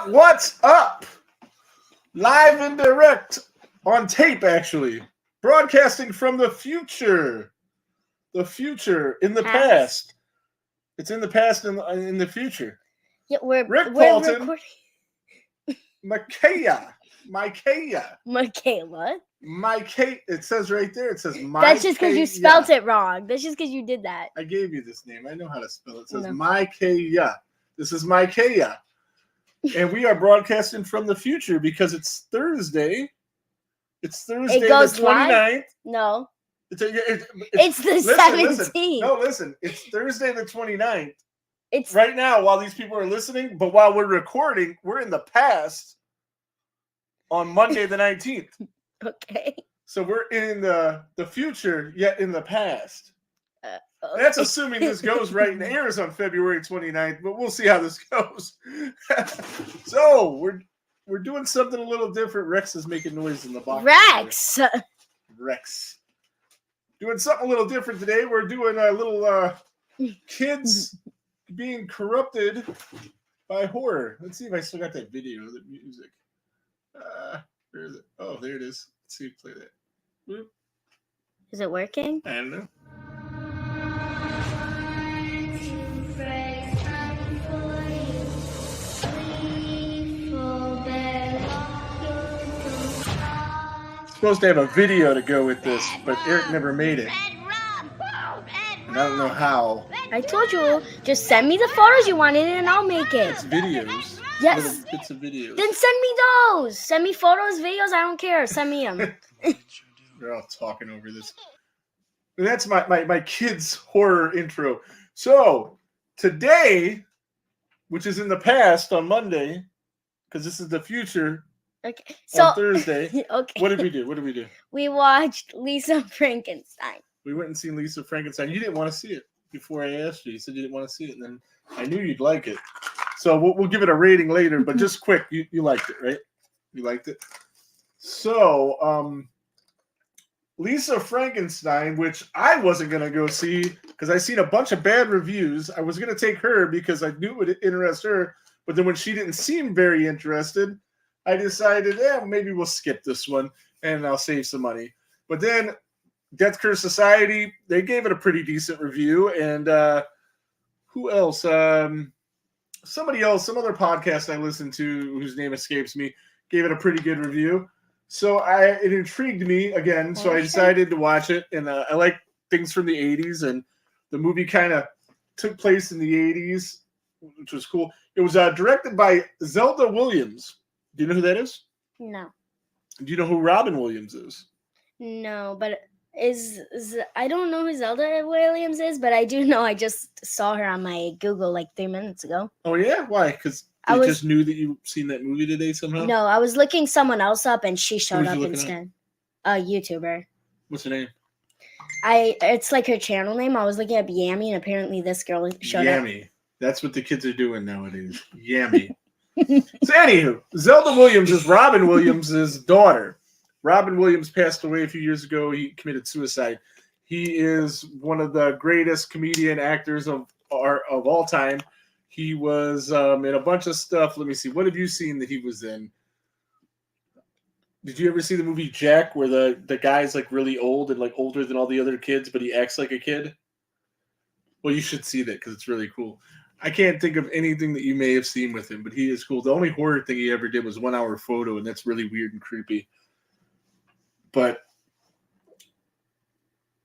What's up? Live and direct on tape, actually. Broadcasting from the future. The future in the past. It's in the past and in the future. Yeah, we're Paulton, recording. Michaela. It says right there. It says Michaela. That's just because you spelled it wrong. That's just because you did that. I gave you this name. I know how to spell it. It says Michaela. This is Michaela. And we are broadcasting from the future because it's Thursday. It's Thursday the 29th. Live? No. It's the 17th. No, listen. It's Thursday the 29th. It's right now while these people are listening, but while we're recording, we're in the past on Monday the 19th. Okay. So we're in the future, yet in the past. That's assuming this goes right and airs on February 29th, but we'll see how this goes. So we're doing something a little different. Rex is making noise in the box. Rex. Doing something a little different today. We're doing a little kids being corrupted by horror. Let's see if I still got that video, the music. Where is it? Oh, there it is. Let's see if play that. Whoop. Is it working? I don't know. Supposed to have a video to go with this, but Eric never made it. And I don't know how. I told you, just send me the photos you wanted and I'll make it. It's videos. Yes. Little bits of videos. Then send me those. Send me photos, videos. I don't care. Send me them. We're all talking over this. And that's my kids' horror intro. So today, which is in the past on Monday, because this is the future. Okay. So on Thursday. Okay. What did we do? We watched Lisa Frankenstein. We went and seen Lisa Frankenstein. You didn't want to see it before I asked you. You said you didn't want to see it, and then I knew you'd like it. So we'll give it a rating later, but just quick, you liked it, right? You liked it. So Lisa Frankenstein, which I wasn't gonna go see because I seen a bunch of bad reviews. I was gonna take her because I knew it would interest her, but then when she didn't seem very interested, I decided, maybe we'll skip this one and I'll save some money. But then Death Curse Society, they gave it a pretty decent review. And who else? Somebody else, some other podcast I listened to whose name escapes me, gave it a pretty good review. So it intrigued me again. So I decided to watch it. And I like things from the 80s. And the movie kind of took place in the 80s, which was cool. It was directed by Zelda Williams. Do you know who that is? No. Do you know who Robin Williams is? No, but I don't know who Zelda Williams is, but I do know I just saw her on my Google like 3 minutes ago. Oh, yeah? Why? Because you just knew that you've seen that movie today somehow? No, I was looking someone else up and she showed up instead. A YouTuber. What's her name? It's like her channel name. I was looking up Yammy and apparently this girl showed up. Yammy. That's what the kids are doing nowadays. Yammy. So anywho, Zelda Williams is Robin Williams' daughter. Robin Williams passed away a few years ago. He committed suicide. He is one of the greatest comedian actors of all time. He was in a bunch of stuff. Let me see. What have you seen that he was in? Did you ever see the movie Jack, where the guy's like really old and like older than all the other kids, but he acts like a kid? Well, you should see that because it's really cool. I can't think of anything that you may have seen with him, but he is cool. The only horror thing he ever did was 1 Hour Photo, and that's really weird and creepy. But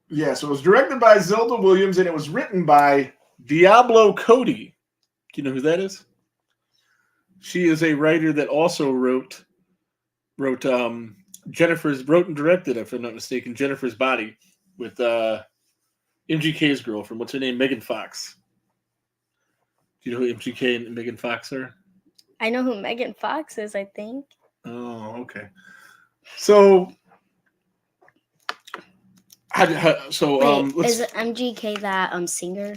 yeah, so it was directed by Zelda Williams, and it was written by Diablo Cody. Do you know who that is? She is a writer that also wrote and directed, if I'm not mistaken, Jennifer's Body with MGK's girlfriend. What's her name? Megan Fox. Do you know who MGK and Megan Fox are? I know who Megan Fox is, I think. Oh, okay. So, Wait, is MGK that singer?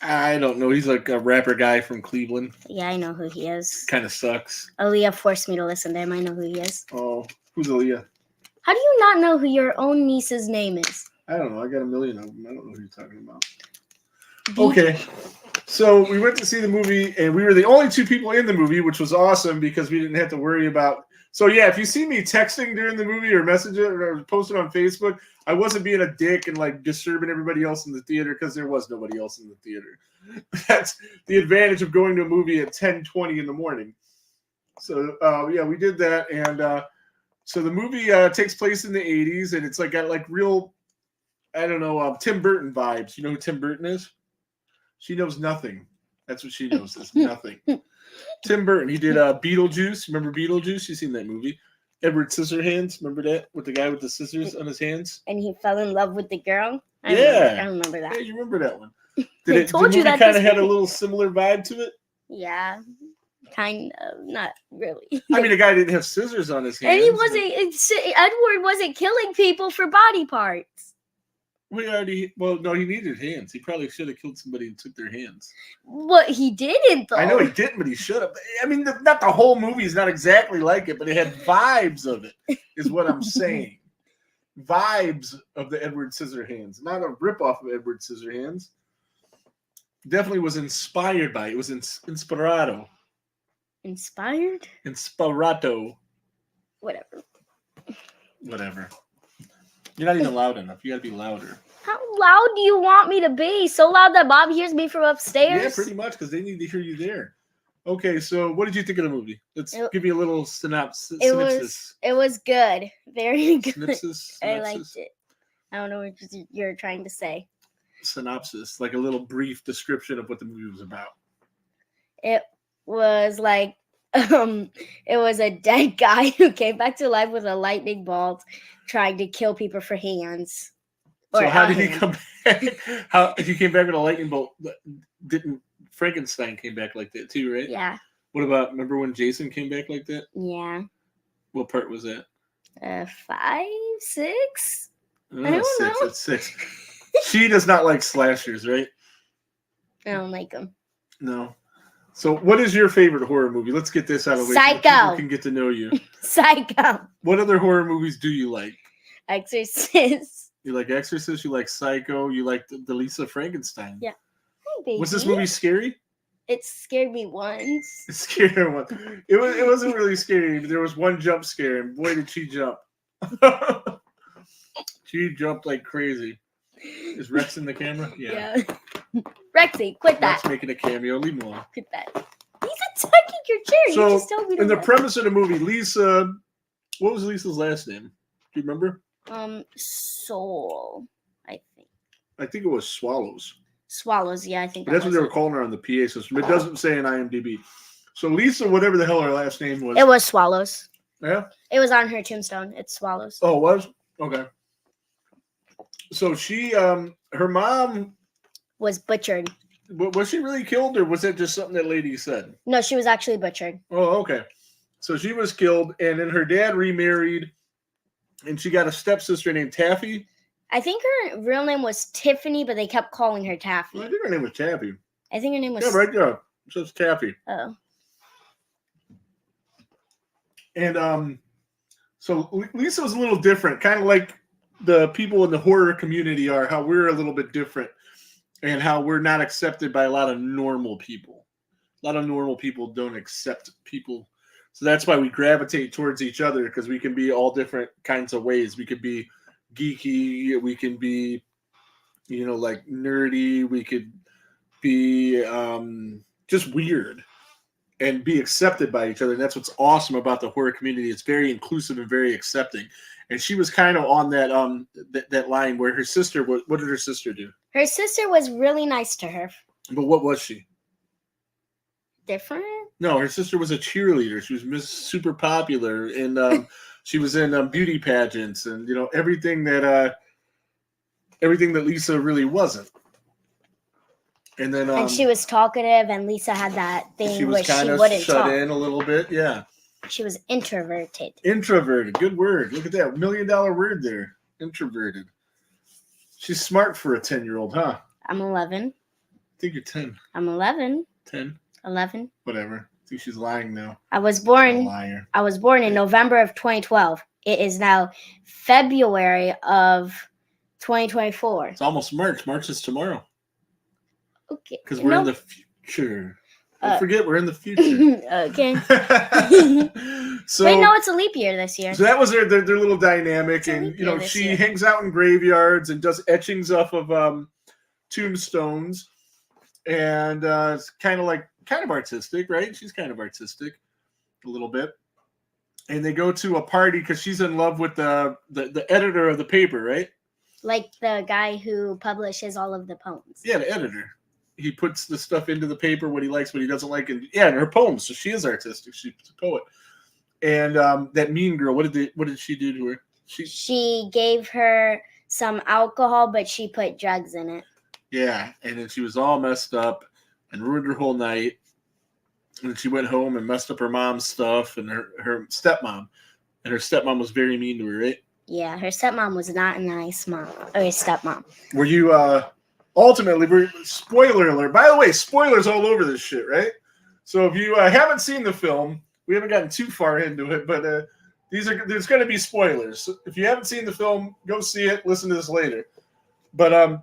I don't know. He's like a rapper guy from Cleveland. Yeah, I know who he is. Kind of sucks. Aaliyah forced me to listen to him. I know who he is. Oh, who's Aaliyah? How do you not know who your own niece's name is? I don't know. I got a million of them. I don't know who you're talking about. Okay. So we went to see the movie, and we were the only two people in the movie, which was awesome because we didn't have to worry about. So yeah, if you see me texting during the movie or messaging or posting on Facebook, I wasn't being a dick and like disturbing everybody else in the theater because there was nobody else in the theater. That's the advantage of going to a movie at 10:20 in the morning. So yeah, we did that, and so the movie takes place in the 80s, and it's like got like real, I don't know, Tim Burton vibes. You know who Tim Burton is? She knows nothing. That's what she knows. Is nothing. Tim Burton. He did Beetlejuice. Remember Beetlejuice? You seen that movie? Edward Scissorhands. Remember that with the guy with the scissors on his hands? And he fell in love with the girl. I remember that. Yeah, you remember that one. I told you that kind of had a little similar vibe to it. Yeah, kind of. Not really. I mean, the guy didn't have scissors on his hands. And he wasn't. Edward wasn't killing people for body parts. Well, no, he needed hands. He probably should have killed somebody and took their hands. What he didn't, though. I know he didn't, but he should have. I mean, not the whole movie is not exactly like it, but it had vibes of it, is what I'm saying. Vibes of the Edward Scissorhands, not a ripoff of Edward Scissorhands. Definitely was inspired by it. It was inspirato. Inspired? Inspirato. Whatever. You're not even loud enough. You got to be louder. How loud do you want me to be? So loud that Bob hears me from upstairs? Yeah, pretty much, because they need to hear you there. Okay, so what did you think of the movie? Let's give you a little synopsis. It was good. Very good. Synopsis? I liked it. I don't know what you're trying to say. Synopsis, like a little brief description of what the movie was about. It was like, it was a dead guy who came back to life with a lightning bolt, trying to kill people for hands. So how did he come back? How he came back with a lightning bolt? Didn't Frankenstein came back like that too, right? Yeah. What about, remember when Jason came back like that? Yeah. What part was that? 5, 6? Oh, I don't 6. know. It's 6. She does not like slashers, right? I don't like them. No. So what is your favorite horror movie? Let's get this out of the way. Psycho. So people can get to know you. Psycho. What other horror movies do you like? Exorcist. You like Exorcist? You like Psycho? You like the Lisa Frankenstein? Yeah. Hi, baby. Was this movie scary? It scared me once. It scared her once. It wasn't really scary. There was one jump scare, and boy, did she jump. She jumped like crazy. Is Rex in the camera? Yeah. Rexy, quit that. Rex making a cameo. Leave him alone. Quit that. He's attacking your chair. So, you just told me to in the let premise of the movie, Lisa, what was Lisa's last name? Do you remember? Soul, I think. I think it was Swallows. Swallows, yeah, I think That's what they were calling her on the PA system. It doesn't say in IMDb. So Lisa, whatever the hell her last name was. It was Swallows. Yeah? It was on her tombstone. It's Swallows. Oh, it was? Okay. So she, her mom... was butchered. Was she really killed, or was that just something that lady said? No, she was actually butchered. Oh, okay. So she was killed, and then her dad remarried, and she got a stepsister named Taffy. I think her real name was Tiffany, but they kept calling her Taffy. I think her name was Taffy. I think her name was... Yeah, right there. It says Taffy. Oh. And so Lisa was a little different, kind of like the people in the horror community are, how we're a little bit different, and how we're not accepted by a lot of normal people. A lot of normal people don't accept people. So that's why we gravitate towards each other, because we can be all different kinds of ways. We could be geeky, we can be like nerdy. We could be just weird and be accepted by each other. And that's what's awesome about the horror community. It's very inclusive and very accepting. And she was kind of on that line where her sister. What did her sister do? Her sister was really nice to her. But what was she? Different? No, her sister was a cheerleader. She was Miss Super Popular, and she was in beauty pageants, and everything that Lisa really wasn't. And then and she was talkative, and Lisa had that thing where she wouldn't shut talk. in a little bit. Yeah, she was introverted. Introverted, good word. Look at that $1 million word there. Introverted. She's smart for a 10-year-old, huh? I'm 11. I think you're 10. I'm 11. 10. 11. Whatever. I think she's lying now. I was born. A liar. I was born in November of 2012. It is now February of 2024. It's almost March. March is tomorrow. Okay. Because we're in the future. Don't forget, we're in the future. Okay. So wait, no, it's a leap year this year. So that was their little dynamic, and she year. hangs out in graveyards and does etchings off of tombstones, and it's kind of artistic, right? She's kind of artistic, a little bit. And they go to a party because she's in love with the editor of the paper, right? Like the guy who publishes all of the poems. Yeah, the editor. He puts the stuff into the paper, what he likes, what he doesn't like, and her poems. So she is artistic. She's a poet. And that mean girl, what did she do to her? She gave her some alcohol, but she put drugs in it. Yeah, and then she was all messed up and ruined her whole night. And then she went home and messed up her mom's stuff and her stepmom. And her stepmom was very mean to her, right? Yeah, her stepmom was not a nice mom. Or stepmom. Were you ultimately, spoiler alert. By the way, spoilers all over this shit, right? So if you haven't seen the film, we haven't gotten too far into it, but there's going to be spoilers. So if you haven't seen the film, go see it. Listen to this later. But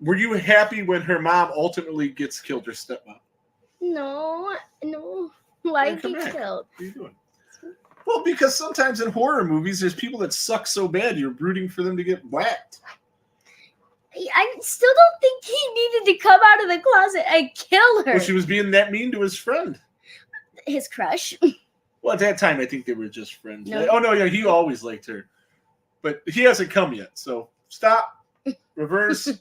were you happy when her mom ultimately gets killed, her stepmom? No. Why get killed? What are you doing? Well, because sometimes in horror movies, there's people that suck so bad, you're rooting for them to get whacked. I still don't think he needed to come out of the closet and kill her. Well, she was being that mean to his friend. His crush. Well, at that time, I think they were just friends. No. Oh, no, yeah, he always liked her. But he hasn't come yet, so stop, reverse,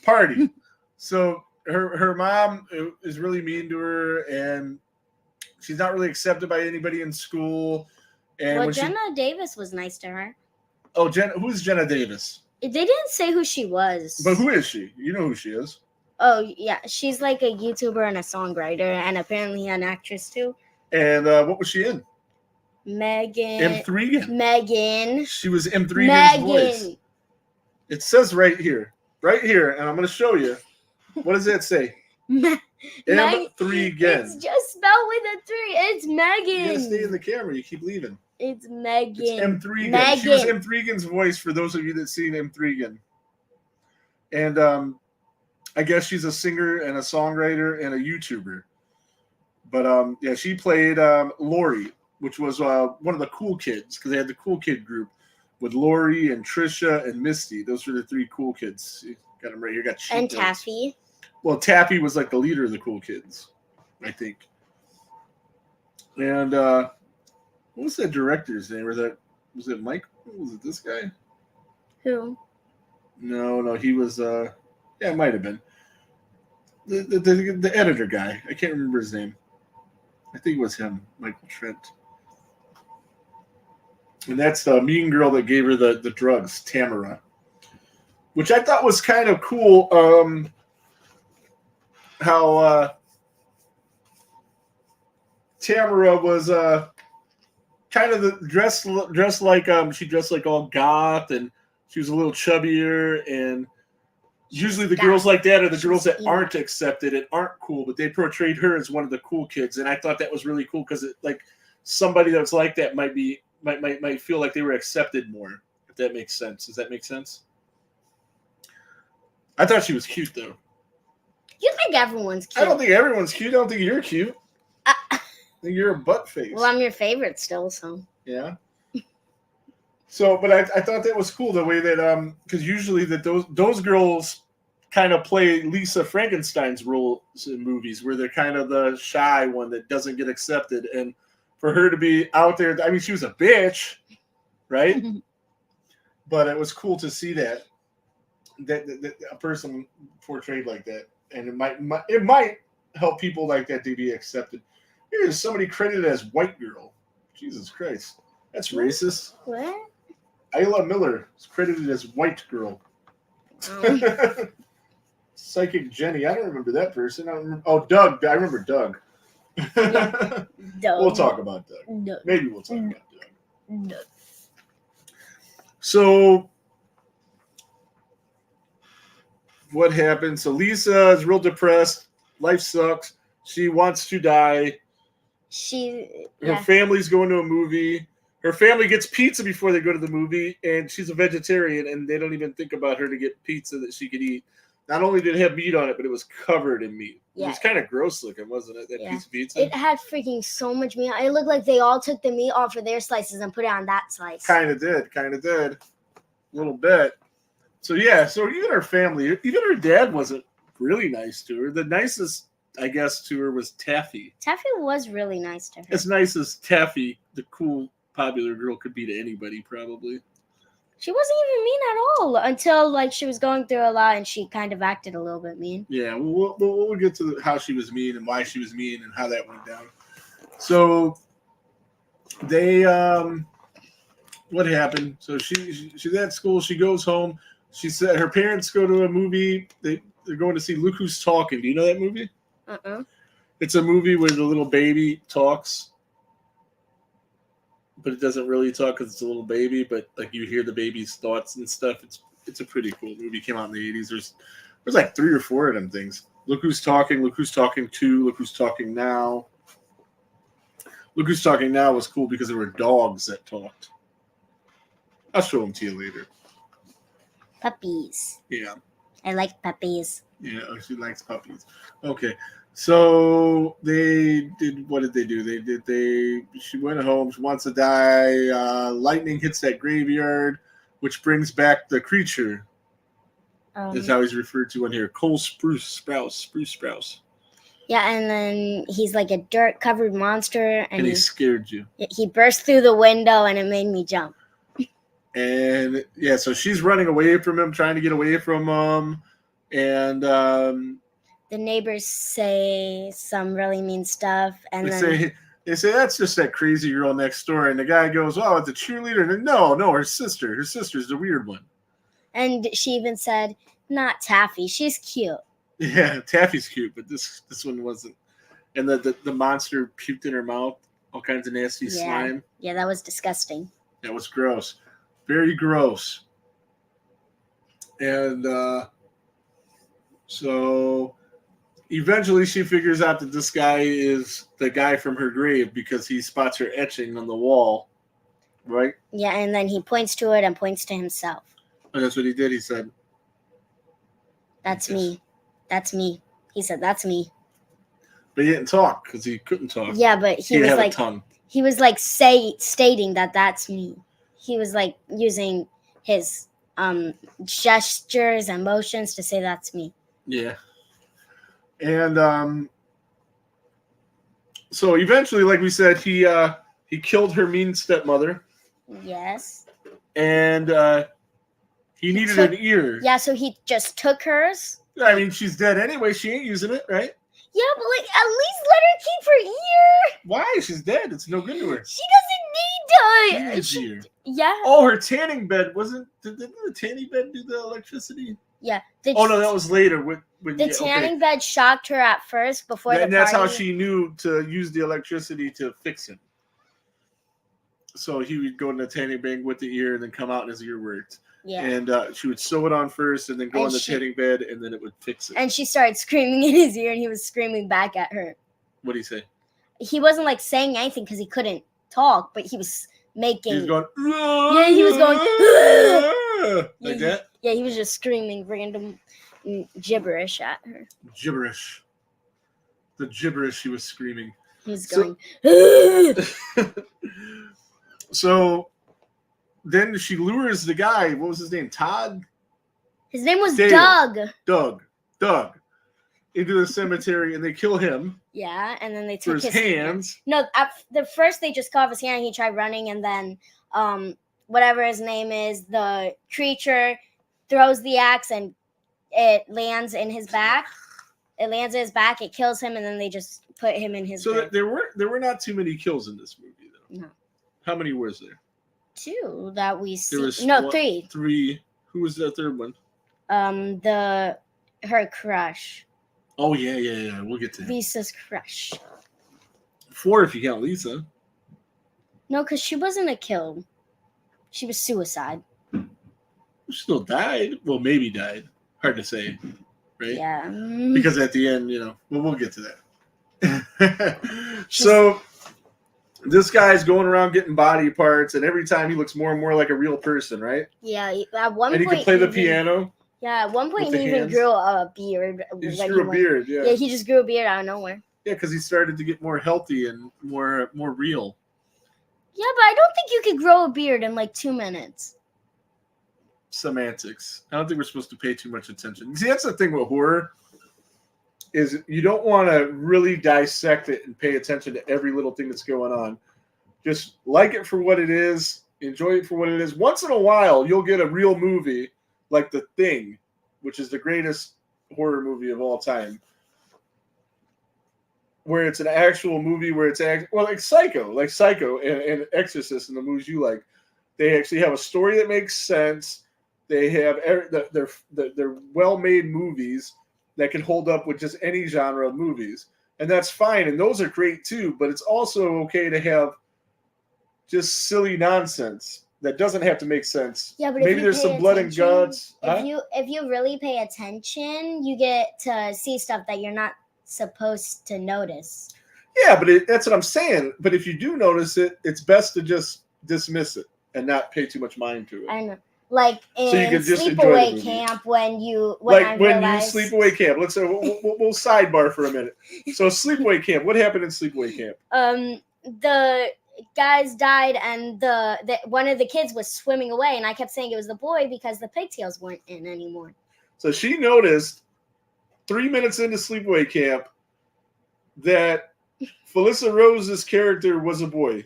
party. So her mom is really mean to her, and she's not really accepted by anybody in school. And well, Jenna Davis was nice to her. Oh, who's Jenna Davis? They didn't say who she was. But who is she? You know who she is. Oh, yeah. She's like a YouTuber and a songwriter and apparently an actress too. And what was she in? Megan. M3gan. Megan. She was M3gan's voice. It says right here, and I'm going to show you. What does that say? M3gan. It's just spelled with a 3. It's Megan. You got to stay in the camera. You keep leaving. It's Megan. It's M3gan. Megan. She was M3gan's voice for those of you that seen M3gan. And I guess she's a singer and a songwriter and a YouTuber. But yeah, she played Lori, which was one of the cool kids because they had the cool kid group with Lori and Trisha and Misty. Those were the 3 cool kids. You got them right here. Got and Taffy. Well, Taffy was like the leader of the cool kids, I think. And what was that director's name? Was it Mike? Was it this guy? Who? No, he was. Yeah, it might have been the editor guy. I can't remember his name. I think it was him, Michael Trent. And that's the mean girl that gave her the drugs, Tamara, which I thought was kind of cool. How Tamara was kind of dressed like she dressed like all goth, and she was a little chubbier, and usually the girls like that are the girls that aren't accepted and aren't cool, but they portrayed her as one of the cool kids, and I thought that was really cool because like somebody that's like that might feel like they were accepted more, if that makes sense. Does that make sense? I thought she was cute though. You think everyone's cute? I don't think everyone's cute. I don't think you're cute. I think you're a butt face. Well, I'm your favorite still, so. Yeah. So, but I thought that was cool the way that because usually that those girls kind of play Lisa Frankenstein's role in movies where they're kind of the shy one that doesn't get accepted, and for her to be out there, I mean, she was a bitch, right? But it was cool to see that a person portrayed like that, and it might help people like that to be accepted. Here's somebody credited as white girl. Jesus Christ, that's racist. What? Isla Miller is credited as white girl. Oh. Psychic Jenny. I don't remember that person. I don't remember. Oh, Doug. I remember Doug. Yeah. We'll talk about Doug. No. Maybe we'll talk about Doug. No. So, what happened? So, Lisa is real depressed. Life sucks. She wants to die. Her family's going to a movie. Her family gets pizza before they go to the movie, and she's a vegetarian, and they don't even think about her to get pizza that she could eat. Not only did it have meat on it, but it was covered in meat. Yeah. It was kind of gross looking, wasn't it? That piece of pizza. It had freaking so much meat. It looked like they all took the meat off of their slices and put it on that slice. Kind of did. A little bit. So, yeah. So, even her family, even her dad wasn't really nice to her. The nicest, I guess, to her was Taffy. Taffy was really nice to her. As nice as Taffy, the cool, popular girl, could be to anybody, probably. She wasn't even mean at all until, like, she was going through a lot and she kind of acted a little bit mean. Yeah, we'll get to how she was mean and why she was mean and how that went down. So, they, what happened? So, she's at school. She goes home. She said her parents go to a movie. They're going to see Look Who's Talking. Do you know that movie? It's a movie where the little baby talks, but it doesn't really talk because it's a little baby. But like you hear the baby's thoughts and stuff. It's a pretty cool movie. It came out in the 80s. There's like 3 or 4 of them things. Look Who's Talking. Look Who's Talking 2. Look Who's Talking Now. Look Who's Talking Now was cool because there were dogs that talked. I'll show them to you later. Puppies. Yeah. I like puppies. Yeah, she likes puppies. Okay. So they did. What did they do? She went home. She wants to die. Lightning hits that graveyard, which brings back the creature. Is how he's referred to in here. Cole Spruce Sprouse. Yeah, and then he's like a dirt-covered monster, and he scared you. He burst through the window, and it made me jump. And yeah, so she's running away from him, trying to get away from him, and the neighbors say some really mean stuff, and they say that's just that crazy girl next door. And the guy goes, "Oh, it's a cheerleader." And no, her sister. Her sister's the weird one. And she even said, "Not Taffy. She's cute." Yeah, Taffy's cute, but this one wasn't. And the monster puked in her mouth, all kinds of nasty slime. Yeah, that was disgusting. That was gross, very gross. And so. Eventually, she figures out that this guy is the guy from her grave because he spots her etching on the wall, right? Yeah, and then he points to it and points to himself. And that's what he did. He said, "That's me. That's me." He said, "That's me." But he didn't talk because he couldn't talk. Yeah, but he was like, he was like stating that that's me. He was like using his gestures and motions to say that's me. Yeah. And so eventually, like we said, he killed her mean stepmother. Yes. And he needed an ear. Yeah, so he just took hers. I mean, she's dead anyway. She ain't using it, right? Yeah, but like at least let her keep her ear. Why? She's dead. It's no good to her. She doesn't need to. Ear. Yeah. Oh, her tanning bed wasn't. Didn't the tanning bed do the electricity? Yeah. No, that was later. When the tanning bed shocked her at first before the party. And that's how she knew to use the electricity to fix him. So he would go in the tanning bed with the ear and then come out and his ear worked. Yeah. And she would sew it on first and then go in the tanning bed and then it would fix it. And she started screaming in his ear and he was screaming back at her. What did he say? He wasn't like saying anything because he couldn't talk, but he was making. He was going. Yeah, he was going. Like that? Yeah, he was just screaming random gibberish at her. Gibberish. The gibberish he was screaming. He was going. So then she lures the guy. What was his name? Todd? His name was Dale. Doug. Doug. Into the cemetery, and they kill him. Yeah, and then they for took his hands. No, at the first they just cut off his hand. He tried running, and then whatever his name is, the creature throws the axe, and it lands in his back. It kills him, and then they just put him in his. So there were not too many kills in this movie, though. No. How many was there? 2 that we see. There was 3. 3. Who was the third one? Her crush. Oh yeah. We'll get to him. Lisa's crush. 4 if you count Lisa. No, because she wasn't a kill. She was suicide. She still died. Well, maybe died. Hard to say, right? Yeah. Because at the end, we'll get to that. So this guy's going around getting body parts, and every time he looks more and more like a real person, right? Yeah. At one point, and he can play the piano. Yeah, at one point he even grew a beard. He just grew a beard, yeah. Yeah, he just grew a beard out of nowhere. Yeah, because he started to get more healthy and more real. Yeah, but I don't think you could grow a beard in like 2 minutes. Semantics. I don't think we're supposed to pay too much attention. See, that's the thing with horror, is you don't want to really dissect it and pay attention to every little thing that's going on. Just like it for what it is, enjoy it for what it is. Once in a while, you'll get a real movie like The Thing, which is the greatest horror movie of all time, where it's an actual movie where it's like Psycho and Exorcist and the movies you like. They actually have a story that makes sense. They have they're well-made movies that can hold up with just any genre of movies, and that's fine. And those are great too. But it's also okay to have just silly nonsense that doesn't have to make sense. Yeah, but maybe there's some blood and guts. If you really pay attention, you get to see stuff that you're not supposed to notice. Yeah, but that's what I'm saying. But if you do notice it, it's best to just dismiss it and not pay too much mind to it. I know. Like in Sleepaway Camp, when you Sleepaway Camp. Let's say we'll sidebar for a minute. So Sleepaway Camp. What happened in Sleepaway Camp? The guys died, and the one of the kids was swimming away, and I kept saying it was the boy because the pigtails weren't in anymore. So she noticed 3 minutes into Sleepaway Camp that Felissa Rose's character was a boy.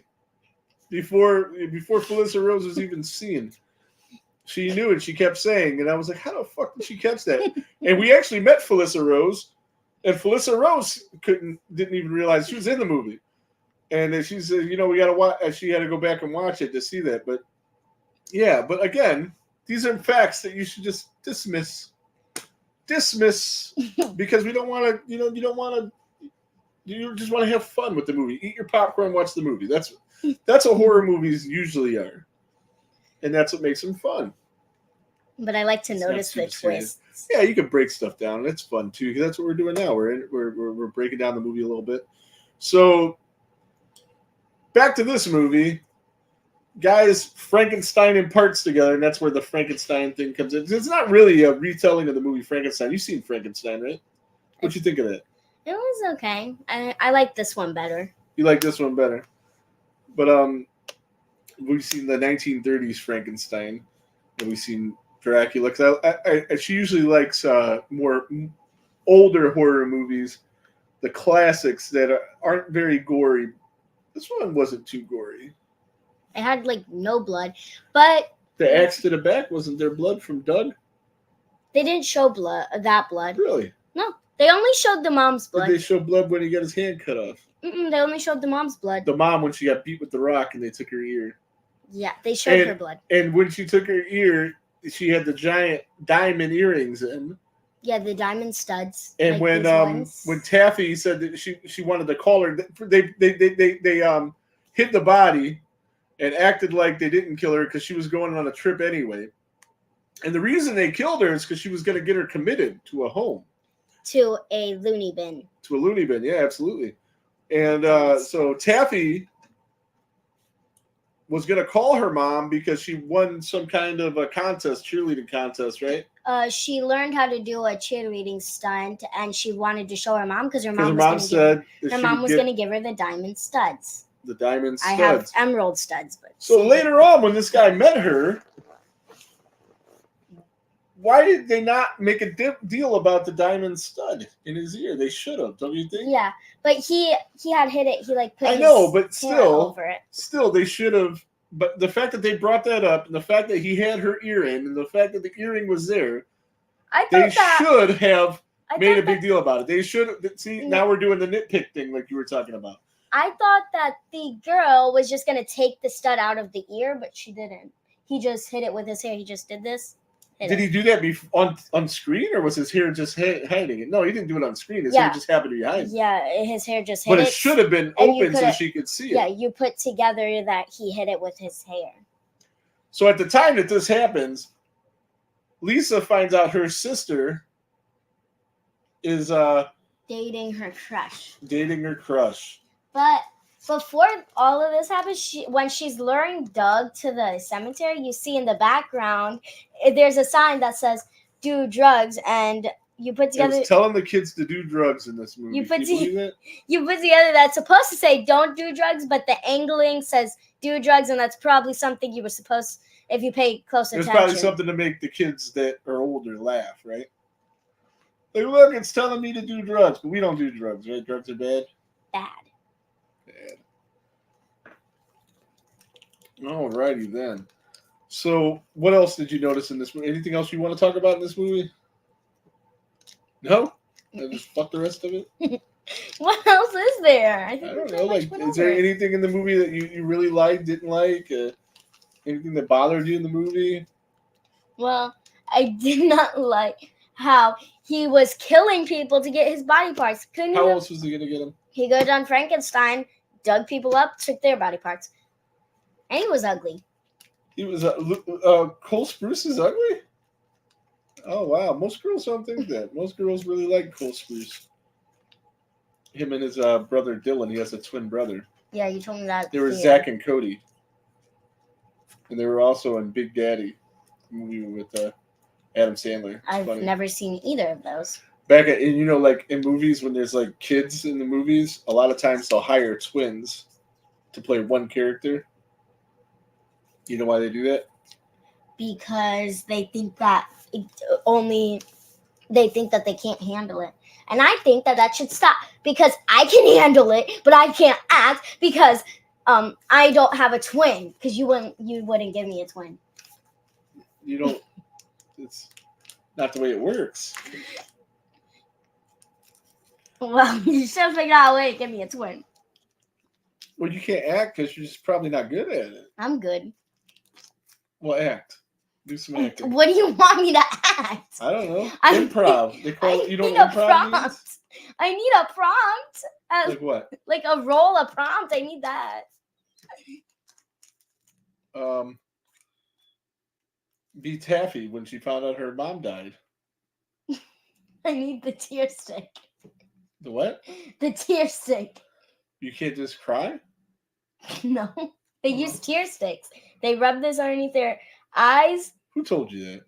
Before Felissa Rose was even seen. She knew it. She kept saying, and I was like, how the fuck did she catch that? And we actually met Felissa Rose, and Felissa Rose didn't even realize she was in the movie. And then she said, we got to watch. She had to go back and watch it to see that. But yeah, but again, these are facts that you should just dismiss because we don't want to. You don't want to. You just want to have fun with the movie. Eat your popcorn, watch the movie. That's what horror movies usually are. And that's what makes them fun. But I like to notice the twists. Yeah, you can break stuff down, and it's fun too. Because that's what we're doing now. We're breaking down the movie a little bit. So back to this movie, guys, Frankenstein in parts together, and that's where the Frankenstein thing comes in. It's not really a retelling of the movie Frankenstein. You've seen Frankenstein, right? What'd you think of that? It was okay. I like this one better. You like this one better, but we've seen the 1930s Frankenstein, and we've seen Dracula. She usually likes more older horror movies, the classics that aren't very gory. This one wasn't too gory. It had like no blood, but the axe to the back, wasn't there blood from Doug? They didn't show blood. Really? No, they only showed the mom's blood. Did they show blood when he got his hand cut off? They only showed the mom's blood. The mom when she got beat with the rock and they took her ear. Yeah, they showed her blood. And when she took her ear, she had the giant diamond earrings in. Yeah, the diamond studs. And like when Taffy said that she wanted to call her, they hit the body and acted like they didn't kill her because she was going on a trip anyway. And the reason they killed her is because she was going to get her committed to a home. To a loony bin. To a loony bin, yeah, absolutely. And so Taffy was going to call her mom because she won some kind of a cheerleading contest, right? She learned how to do a cheerleading stunt, and she wanted to show her mom because her mom was going to give her the diamond studs. The diamond I have studs. emerald studs, but So later on, when this guy met her, why did they not make a deal about the diamond stud in his ear? They should have, don't you think? yeah, but he had hit it. He like put I his know, but hand still, over it. still they should have. But the fact that they brought that up, and the fact that he had her ear in, and the fact that the earring was there, I they thought that should have I made a thought big that deal about it. They should see. No. Now we're doing the nitpick thing, like you were talking about. I thought that the girl was just gonna take the stud out of the ear, but she didn't. He just hit it with his hair. He just did this. Did he do that on screen, or was his hair just hiding it? No, he didn't do it on screen. His hair just happened to be hiding. Yeah, his hair just hit But it. it should have been and you open so coulda- she could see Yeah, it. you put together that he hit it with his hair. So at the time that this happens, Lisa finds out her sister is Dating her crush. dating her crush. But before all of this happens, when she's luring Doug to the cemetery, you see in the background, there's a sign that says, do drugs, and you put It together was telling the kids to do drugs in this movie. You put Can you believe it? you put together that's supposed to say don't do drugs, but the angling says do drugs, and that's probably something you were supposed, if you pay close There's attention. probably something to make the kids that are older laugh, right? Like, look, it's telling me to do drugs, but we don't do drugs, right? Drugs are bad. Bad. Alrighty then. So, what else did you notice in this movie? Anything else you want to talk about in this movie? No? I just fuck the rest of it? What else is there? I think I we don't pretty know. much Like, went is over there it. anything in the movie that you really liked, didn't like? Anything that bothered you in the movie? Well, I did not like how he was killing people to get his body parts. Couldn't How he? else was he gonna get him? He go down Frankenstein, dug people up, took their body parts, and he was ugly. He was Cole Spruce is ugly. Oh wow, most girls don't think that. Most girls really like Cole Spruce. Him and his brother Dylan. He has a twin brother. Yeah, you told me that. They were here. Zach and Cody, and they were also in Big Daddy, movie with Adam Sandler. It's I've funny. never seen either of those. Back at, and like in movies when there's like kids in the movies, a lot of times they'll hire twins to play one character. You know why they do that? Because they think that they think that they can't handle it. And I think that should stop, because I can handle it, but I can't act because I don't have a twin, because you wouldn't give me a twin. You don't. It's not the way it works. Well, you should figure out a way to give me a twin. Well, you can't act because you're just probably not good at it. I'm good. Well, act. Do some acting. What do you want me to act? I don't know. I- Improv. They call it. You know need what a improv prompt. means? I need a prompt. Like what? Like a role, a prompt. I need that. Be Taffy when she found out her mom died. I need the tear stick. The what? The tear stick. You can't just cry? No. They use tear sticks. They rub this underneath their eyes. Who told you that?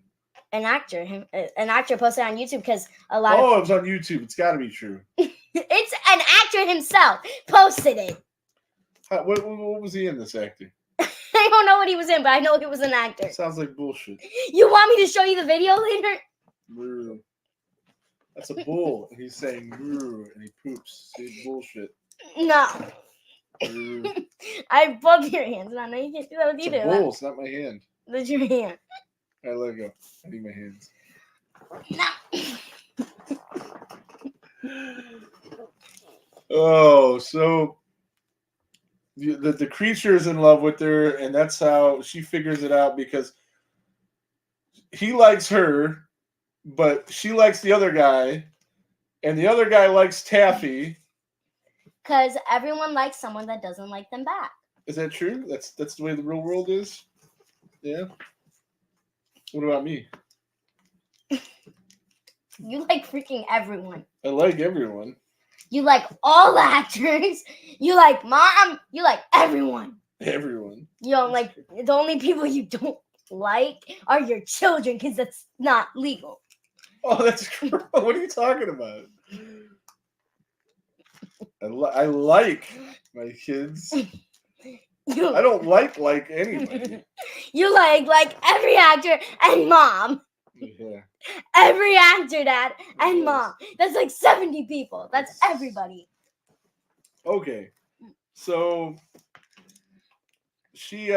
An actor posted on YouTube, because a lot Oh, it was on YouTube. It's got to be true. it's an actor himself posted it. What was he in, this actor? I don't know what he was in, but I know he was an actor. Sounds like bullshit. You want me to show you the video later? Moo. That's a bull. And he's saying moo, and he poops. See, bullshit. No. Moo. I have both your hands, and I know you can't do that with It's either. a bull. It's not my hand. That's your hand. All right, let it go. I need my hands. No. Oh, so the creature is in love with her, and that's how she figures it out, because he likes her, but she likes the other guy, and the other guy likes Taffy. Because everyone likes someone that doesn't like them back. Is that true? That's the way the real world is? Yeah? What about me? You like freaking everyone. I like everyone. You like all the actors. You like mom. You like everyone. Everyone. You don't like, the only people you don't like are your children, because that's not legal. Oh, that's gross. What are you talking about? I like my kids. I don't like anybody. You like every actor and mom. Yeah. Every actor, Dad, and Yes. mom. That's like 70 people. That's everybody. Okay. So she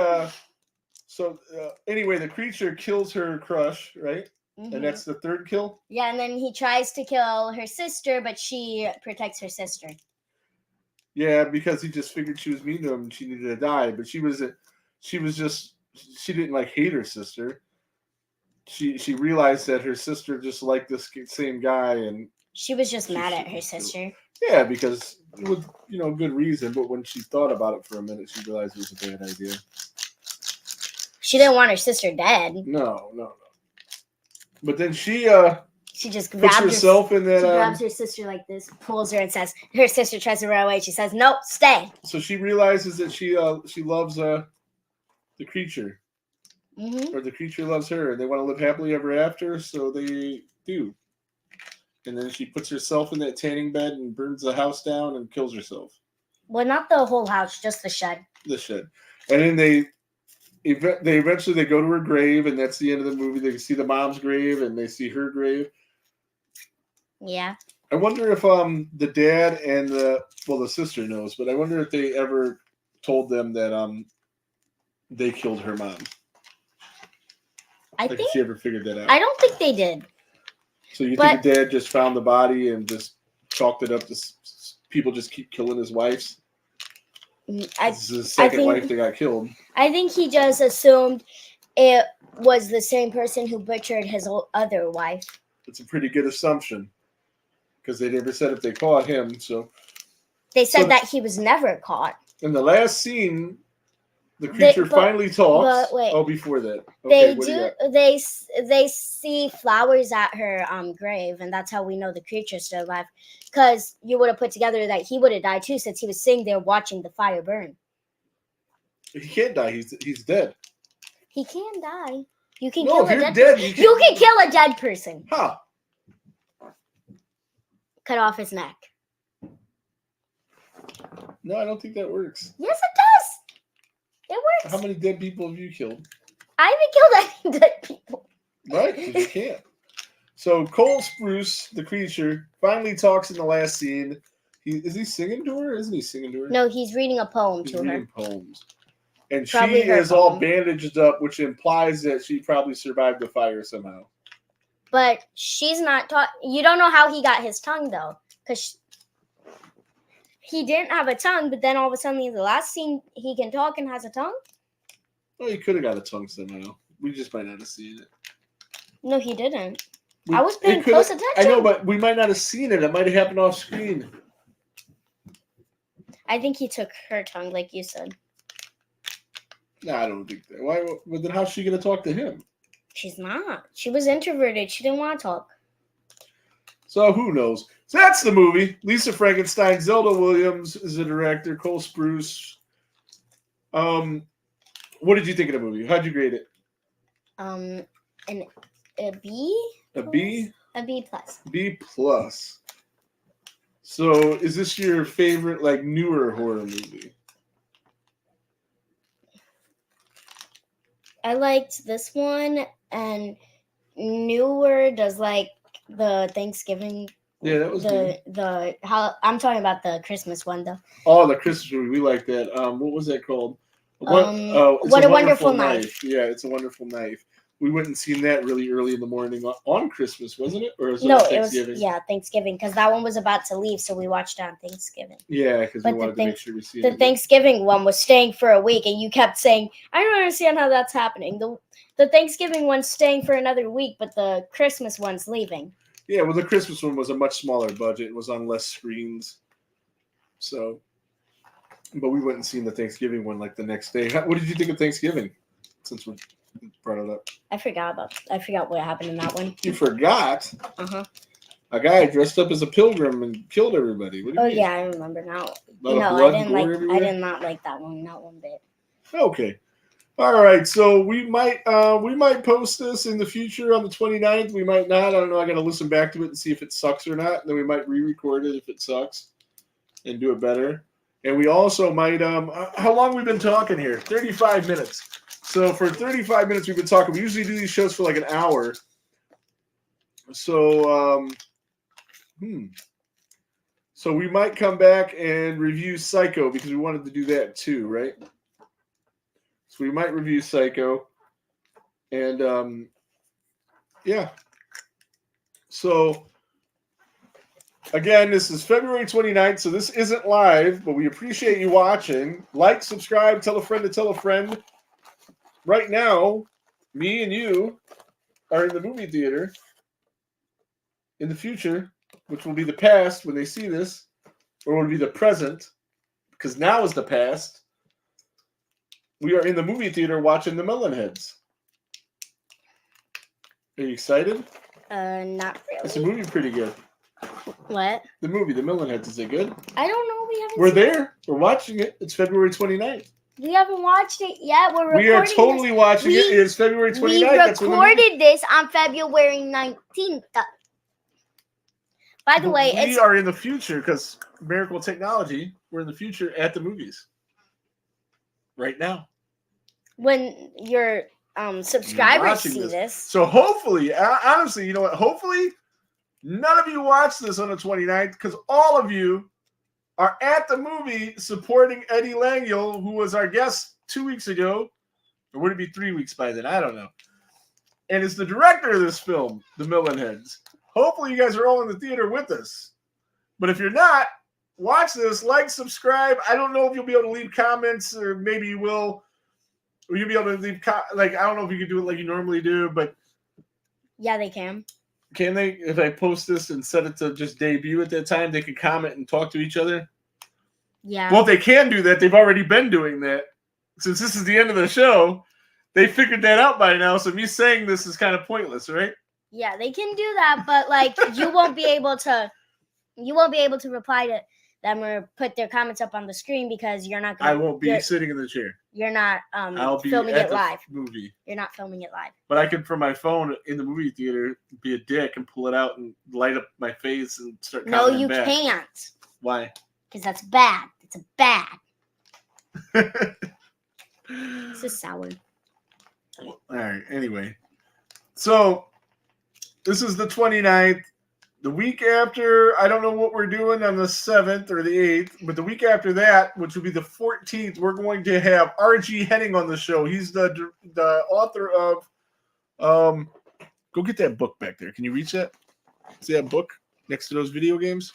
anyway, the creature kills her crush, right? Mhm. And that's the third kill? Yeah, and then he tries to kill her sister, but she protects her sister. Yeah, because he just figured she was mean to him and she needed to die, but she didn't like hate her sister. She realized that her sister just liked this same guy, and she was just mad at her sister. Yeah, because with good reason, but when she thought about it for a minute, she realized it was a bad idea. She didn't want her sister dead. No. But then she just puts herself in that. She grabs her sister like this, pulls her, and says, her sister tries to run away. She says, "Nope, stay." So she realizes that she loves the creature, or the creature loves her, and they want to live happily ever after. So they do. And then she puts herself in that tanning bed and burns the house down and kills herself. Well, not the whole house, just the shed. The shed, and then they eventually go to her grave, and that's the end of the movie. They see the mom's grave and they see her grave. Yeah. I wonder if the dad and the sister knows, but I wonder if they ever told them that they killed her mom. If she ever figured that out. I don't think they did. So you think the dad just found the body and just chalked it up to people just keep killing his wives? This is his second wife that got killed. I think he just assumed it was the same person who butchered his other wife. It's a pretty good assumption because they never said if they caught him. So they said that he was never caught. In the last scene, the creature finally talks. Before that, they see flowers at her grave, and that's how we know the creature's still alive. Because you would have put together that he would have died too, since he was sitting there watching the fire burn. He can't die. He's dead. He can die. You can kill a dead person. You can kill a dead person. How? Cut off his neck. No, I don't think that works. Yes, it does. It works. How many dead people have you killed? I haven't killed any dead people. Right, because you can't. So Cole Spruce, the creature, finally talks in the last scene. Is he singing to her? Isn't he singing to her? No, he's reading a poem to her. Reading poems. And probably she is all bandaged up, which implies that she probably survived the fire somehow. But she's not you don't know how he got his tongue, though. Because he didn't have a tongue, but then all of a sudden in the last scene, he can talk and has a tongue? Well, he could have got a tongue somehow. We just might not have seen it. No, he didn't. I was paying close attention. I know, but we might not have seen it. It might have happened off screen. I think he took her tongue, like you said. No, I don't think that. Why? Well, then how's she going to talk to him? She's not. She was introverted. She didn't want to talk. So who knows? So that's the movie. Lisa Frankenstein. Zelda Williams is the director. Cole Spruce. What did you think of the movie? How'd you grade it? A B. A B? A B plus. B plus. So is this your favorite, like, newer horror movie? I liked this one, and newer does like the Thanksgiving. Yeah, that was good. I'm talking about the Christmas one though. Oh, the Christmas movie, we like that. What was that called? What a Wonderful Knife. Yeah, It's a Wonderful Knife. We went and seen that really early in the morning on Christmas, wasn't it? Or was it on Thanksgiving? Thanksgiving, because that one was about to leave, so we watched it on Thanksgiving. Yeah, because we wanted to make sure we see it. The Thanksgiving one was staying for a week, and you kept saying, I don't understand how that's happening. The Thanksgiving one's staying for another week, but the Christmas one's leaving. Yeah, well, the Christmas one was a much smaller budget. It was on less screens. So, but we went and seen the Thanksgiving one like the next day. What did you think of Thanksgiving? Since we brought it up. I forgot what happened in that one. You forgot? Uh-huh. A guy dressed up as a pilgrim and killed everybody. What do you mean? Yeah, I remember now. I did not like that one, not one bit. Okay. All right, so we might post this in the future on the 29th. We might not. I don't know. I got to listen back to it and see if it sucks or not. And then we might re-record it if it sucks and do it better. And we also might how long we been talking here? 35 minutes. So for 35 minutes we've been talking. We usually do these shows for like an hour. So so we might come back and review Psycho because we wanted to do that too, right? So we might review Psycho. And yeah. So again, this is February 29th, so this isn't live, but we appreciate you watching. Like, subscribe, tell a friend to tell a friend. Right now, me and you are in the movie theater. In the future, which will be the past when they see this, or will be the present, because now is the past. We are in the movie theater watching The Melonheads. Are you excited? Not really. It's a movie pretty good. What? The movie, The Melonheads, is it good? I don't know. We haven't. We're there. We're watching it. It's February 29th. We haven't watched it yet. We are totally watching it. It's February 29th. We recorded this on February 19th. By the way, we are in the future because miracle technology. We're in the future at the movies right now. When your subscribers see this. So hopefully, honestly, you know what? Hopefully, none of you watch this on the 29th because all of you are at the movie supporting Eddie Langiel, who was our guest 2 weeks ago. Or would it be 3 weeks by then? I don't know. And is the director of this film, The Melonheads. Hopefully you guys are all in the theater with us. But if you're not, watch this, like, subscribe. I don't know if you'll be able to leave comments, or maybe you will. Or you'll be able to leave, I don't know if you can do it like you normally do, but. Yeah, they can. Can they? If I post this and set it to just debut at that time, they can comment and talk to each other? Yeah. Well, if they can do that, they've already been doing that. Since this is the end of the show, they figured that out by now, so me saying this is kind of pointless, right? Yeah, they can do that, but like you won't be able to reply to them or put their comments up on the screen because you're not I won't be sitting in the chair. You're not I'll be filming at it the live. Movie. You're not filming it live. But I can, from my phone in the movie theater, be a dick and pull it out and light up my face and start commenting. No, you back. can't. Why? Because that's bad. It's a bad. This is sour. All right. Anyway, so this is the 29th. The week after, I don't know what we're doing on the 7th or the 8th, but the week after that, which will be the 14th, we're going to have R.G. Henning on the show. He's the author of go get that book back there. Can you reach that? See that book next to those video games?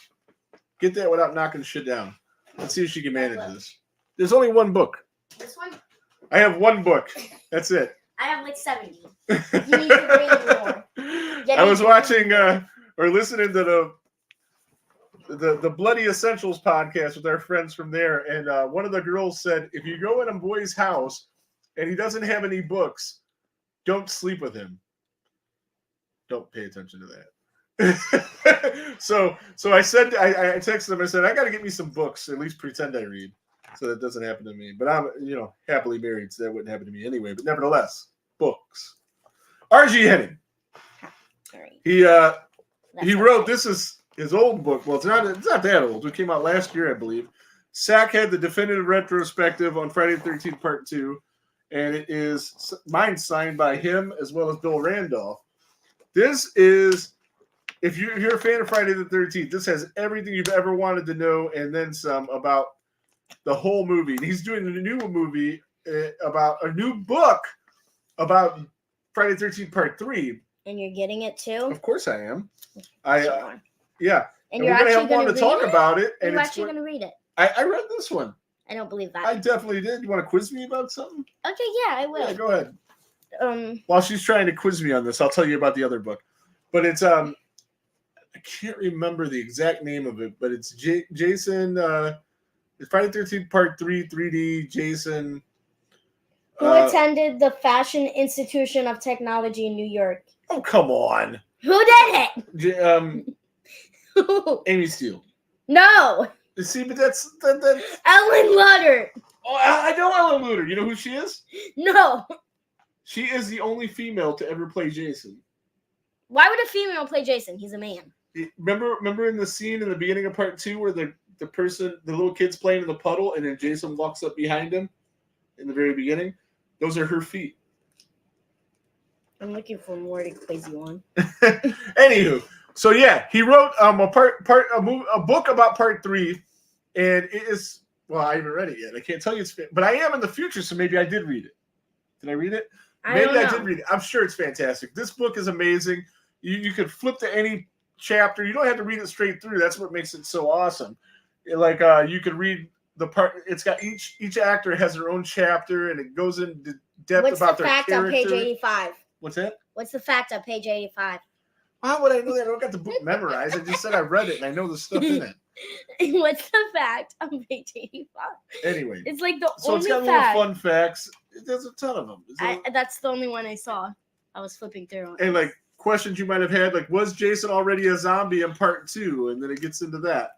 Get that without knocking shit down. Let's see if she can manage this. There's only one book. This one? I have one book. That's it. I have like 70. You need to read more. I was watching or listening to the Bloody Essentials podcast with our friends from there, and one of the girls said, if you go in a boy's house and he doesn't have any books, don't sleep with him. Don't pay attention to that. so I said, I texted him, I said, I got to get me some books, at least pretend I read, so that doesn't happen to me. But I'm, happily married, so that wouldn't happen to me anyway. But nevertheless, books. R.G. Henning. He wrote, this is his old book. Well, it's not that old. It came out last year, I believe. SAC had the definitive retrospective on Friday the 13th, Part 2. And it is mine signed by him as well as Bill Randolph. This is, if you're a fan of Friday the 13th, this has everything you've ever wanted to know and then some about the whole movie. And he's doing a new movie about a new book about Friday the 13th, Part 3. And you're getting it too? Of course I am. Yeah. And you're we're going to actually have one to talk about it. And you're actually going to read it. I read this one. I don't believe that. I definitely did. You want to quiz me about something? Okay, yeah, I will. Yeah, go ahead. While she's trying to quiz me on this, I'll tell you about the other book. But it's I can't remember the exact name of it, but it's Jason. It's Friday the 13th Part 3, 3D. Jason. Who attended the Fashion Institution of Technology in New York? Oh, come on. Who did it? Amy Steele. No. See, but that's Ellen Lutter. Oh, I know Ellen Lutter. You know who she is? No. She is the only female to ever play Jason. Why would a female play Jason? He's a man. Remember in the scene in the beginning of Part 2 where the the little kid's playing in the puddle, and then Jason walks up behind him in the very beginning. Those are her feet. I'm looking for more crazy one. Anywho, so yeah, he wrote a book about part 3, and it is, well, I haven't read it yet. I can't tell you but I am in the future, so maybe I did read it. Did I read it? Maybe I did read it. I'm sure it's fantastic. This book is amazing. You could flip to any chapter. You don't have to read it straight through. That's what makes it so awesome. Like you could read the part. It's got each actor has their own chapter, and it goes into depth about their character. What's the fact on page 85? What's that? What's the fact on page 85? How would I know that? I don't got the book memorized. I just said I read it and I know the stuff in it. What's the fact on page 85? Anyway, it's like the so only it's got fact. little fun facts. There's a ton of them. That's the only one I saw. I was flipping through. And like questions you might have had, like, was Jason already a zombie in part 2? And then it gets into that.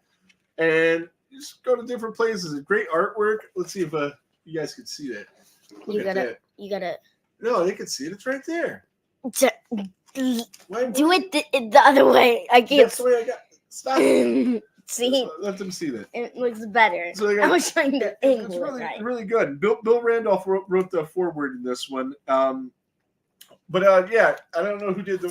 And you just go to different places. Great artwork. Let's see if you guys can see that. You gotta. No, they can see it. It's right there. Do it the other way. I can't. That's the way I got. Stop. See, let them see that. it looks better. So I was trying to angle it's really, right. really good. Bill Randolph wrote the foreword in this one. But yeah, I don't know who did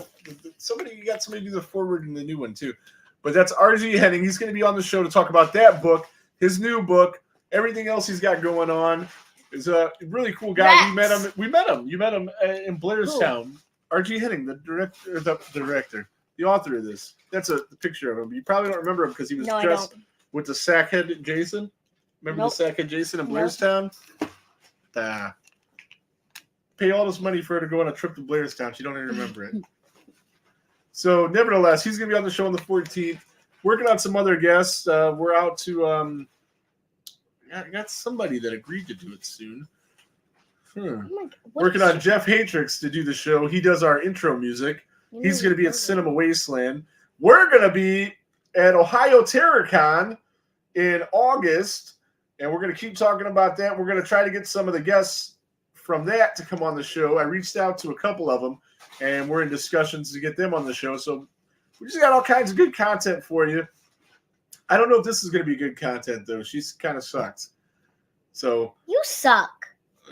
somebody got somebody to do the foreword in the new one too. But that's R.G. Henning. He's going to be on the show to talk about that book, his new book, everything else he's got going on. He's a really cool guy. Rex. We met him. You met him in Blairstown. R.G. Henning, the director, the author of this. That's the picture of him. You probably don't remember him because he was dressed with the sackhead Jason. Remember the sackhead Jason in Blairstown? Pay all this money for her to go on a trip to Blairstown. She don't even remember it. So, nevertheless, he's going to be on the show on the 14th. Working on some other guests. We're out to I got somebody that agreed to do it soon. Working on Jeff Hatrix to do the show. He does our intro music. He's going to be at Cinema Wasteland. We're going to be at Ohio TerrorCon in August, and we're going to keep talking about that. We're going to try to get some of the guests from that to come on the show. I reached out to a couple of them, and we're in discussions to get them on the show. So we just got all kinds of good content for you. I don't know if this is going to be good content, though. She's kind of sucks. So you suck.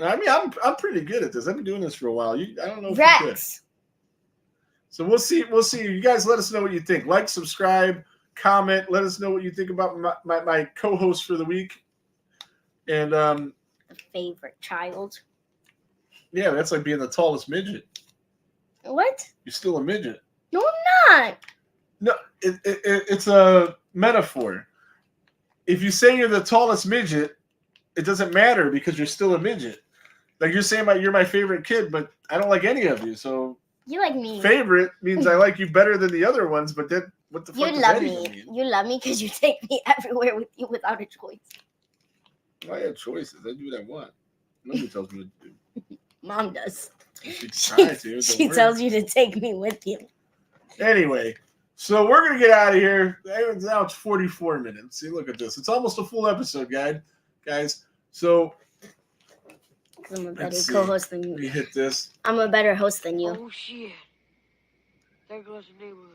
I mean, I'm pretty good at this. I've been doing this for a while. I don't know if Rex. you're good. So we'll see. We'll see. You guys let us know what you think. Like, subscribe, comment. Let us know what you think about my co-host for the week. And the favorite child. Yeah, that's like being the tallest midget. What? You're still a midget. No, I'm not. No, it's a metaphor. If you say you're the tallest midget, it doesn't matter because you're still a midget. Like you're saying you're my favorite kid, but I don't like any of you. So you like me. Favorite means I like you better than the other ones, but then what the fuck you does love that me. even mean? You love me because you take me everywhere with you without a choice. I have choices. I do what I want. Nobody tells me what to do. Mom does. She tells you to take me with you. Anyway, so we're going to get out of here. Now it's 44 minutes. See, look at this. It's almost a full episode, guys. So I'm a better co-host than you. Let me hit this. I'm a better host than you. Oh, shit. There goes the neighborhood.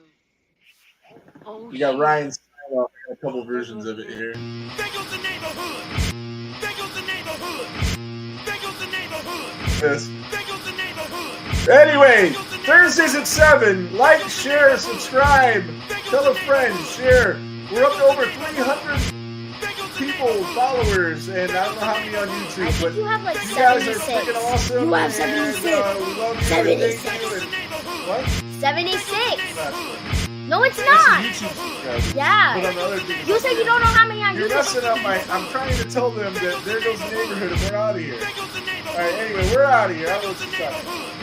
Oh, You got Ryan's a couple versions of it here. There goes the neighborhood. There goes the neighborhood. There goes the neighborhood. This. There goes the neighborhood. Anyway, Thursdays at 7. Like, share, subscribe. Tell a friend, share. We're up to over 300 people, followers, and I don't know how many on YouTube, but you have like you guys are 76. freaking awesome. You have and, 76. we love you. 76. Thank you. What? 76. No, it's That's not. the YouTube subscribers. Yeah. But on the other thing, You said you don't know how many on you're YouTube. messing up I'm trying to tell them that there goes the neighborhood and we're out of here. All right, anyway, we're out of here. I will stop.